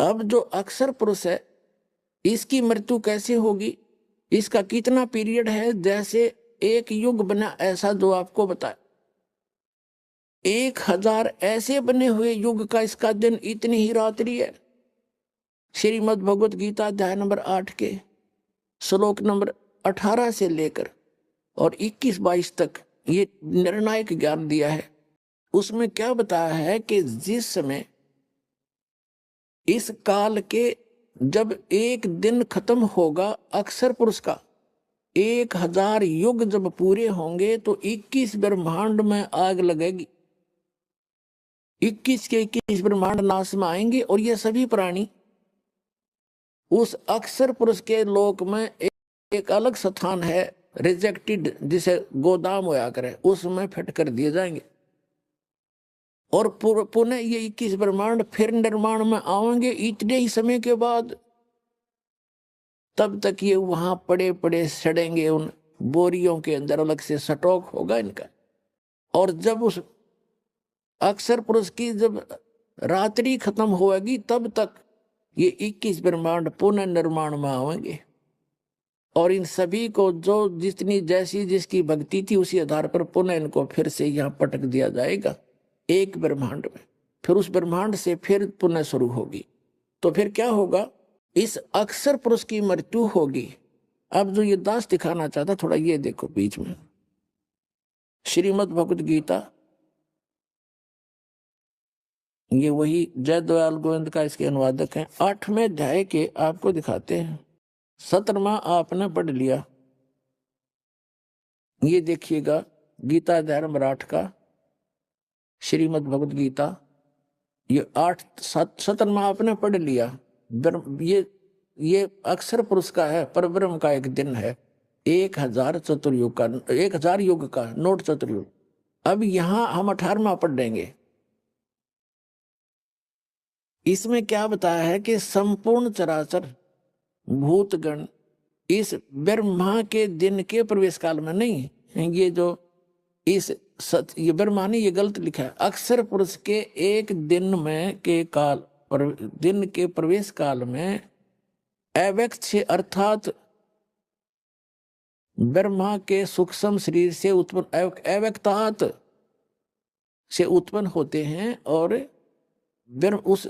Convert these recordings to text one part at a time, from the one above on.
अब जो अक्षर पुरुष है इसकी मृत्यु कैसे होगी, इसका कितना पीरियड है, जैसे एक युग बना ऐसा जो आपको बताए 1000 ऐसे बने हुए युग का इसका दिन इतनी ही रात्रि है। श्रीमद् भगवत गीता अध्याय नंबर 8 के श्लोक नंबर 18 से लेकर और 21-22 तक ये निर्णायक ज्ञान दिया है। उसमें क्या बताया है कि जिस समय इस काल के जब एक दिन खत्म होगा अक्षर पुरुष का, 1000 युग जब पूरे होंगे तो 21 ब्रह्मांड में आग लगेगी। 21 के 21 ब्रह्मांड नाश में आएंगे और ये सभी प्राणी उस अक्षर पुरुष के लोक में एक अलग स्थान है रिजेक्टेड, जिसे गोदाम होया करे, उसमें फिट कर दिए जाएंगे और पुनः ये 21 ब्रह्मांड फिर निर्माण में आएंगे इतने ही समय के बाद। तब तक ये वहां पड़े पड़े सड़ेंगे, उन बोरियों के अंदर अलग से स्टॉक होगा इनका। और जब उस अक्षर पुरुष की जब रात्रि खत्म होगी तब तक ये 21 ब्रह्मांड पुनः निर्माण में आएंगे और इन सभी को जो जितनी जैसी जिसकी भक्ति थी उसी आधार पर पुनः इनको फिर से यहाँ पटक दिया जाएगा एक ब्रह्मांड में। फिर उस ब्रह्मांड से फिर पुनः शुरू होगी। तो फिर क्या होगा, इस अक्षर पुरुष की मृत्यु होगी। अब जो ये दास दिखाना चाहता, थोड़ा ये देखो बीच में श्रीमद् भगवत गीता, ये वही जयदयाल गोविंद का इसके अनुवादक हैं। 8वें अध्याय के आपको दिखाते हैं। 17वां आपने पढ़ लिया, ये देखिएगा गीता अध्याय नंबर 8 का श्रीमद् भगवत गीता, ये 17वां आपने पढ़ लिया। ये अक्षर पुरुष का है, परब्रह्म का एक दिन है, 1000 चतुर्युग का, 1000 युग का, नोट चतुर्युग। अब यहां हम 18वां पढ़ देंगे। इसमें क्या बताया है कि संपूर्ण चराचर भूतगण इस ब्रह्मा के दिन के प्रवेश काल में नहीं है। ये जो इस ये ब्रह्मा ने ये गलत लिखा है, अक्षर पुरुष के एक दिन में के काल दिन के प्रवेश काल में अव्यक्त से अर्थात ब्रह्मा के सूक्ष्म शरीर से उत्पन्न अव्यक्तात से उत्पन्न होते हैं और उस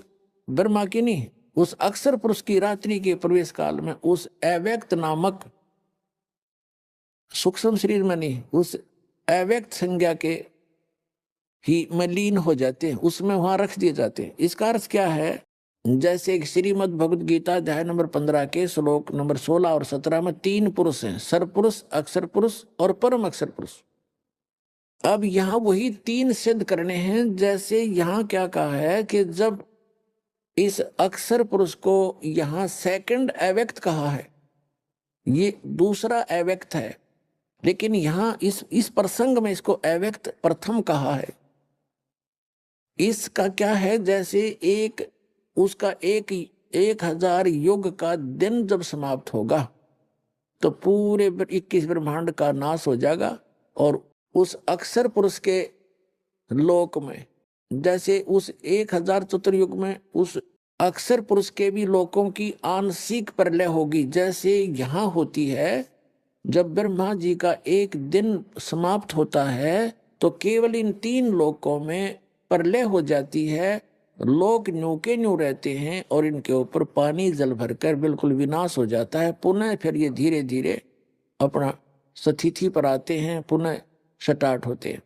ब्रह्मा की नहीं, उस अक्षर पुरुष की रात्रि के प्रवेश काल में उस अव्यक्त नामक सूक्ष्म शरीर में नहीं, उस अव्यक्त संज्ञा के ही में लीन हो जाते हैं, उसमें वहां रख दिए जाते हैं। इसका अर्थ क्या है, जैसे श्रीमद् भगवत गीता अध्याय नंबर 15 के श्लोक नंबर 16 और 17 में 3 पुरुष हैं, सरपुरुष, अक्षर पुरुष और परम अक्षर पुरुष। अब यहां वही 3 सिद्ध करने हैं। जैसे यहां क्या कहा है कि जब इस अक्षर पुरुष को यहां सेकंड अव्यक्त कहा है, ये दूसरा अव्यक्त है, लेकिन यहां इस प्रसंग में इसको अव्यक्त प्रथम कहा है। इसका क्या है, जैसे उसका 1000 युग का दिन जब समाप्त होगा तो पूरे 21 ब्रह्मांड का नाश हो जाएगा और उस अक्षर पुरुष के लोक में, जैसे उस 1000 चतुर्युग में उस अक्षर पुरुष के भी लोकों की आंशिक प्रलय होगी। जैसे यहाँ होती है, जब ब्रह्मा जी का एक दिन समाप्त होता है तो केवल इन 3 लोकों में प्रलय हो जाती है, लोक न्यू के न्यू रहते हैं और इनके ऊपर पानी जल भरकर बिल्कुल विनाश हो जाता है। पुनः फिर ये धीरे धीरे अपना स्थिति पर आते हैं, पुनः स्टार्ट होते हैं।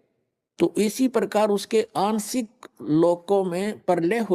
तो इसी प्रकार उसके आंशिक लोकों में प्रलय हो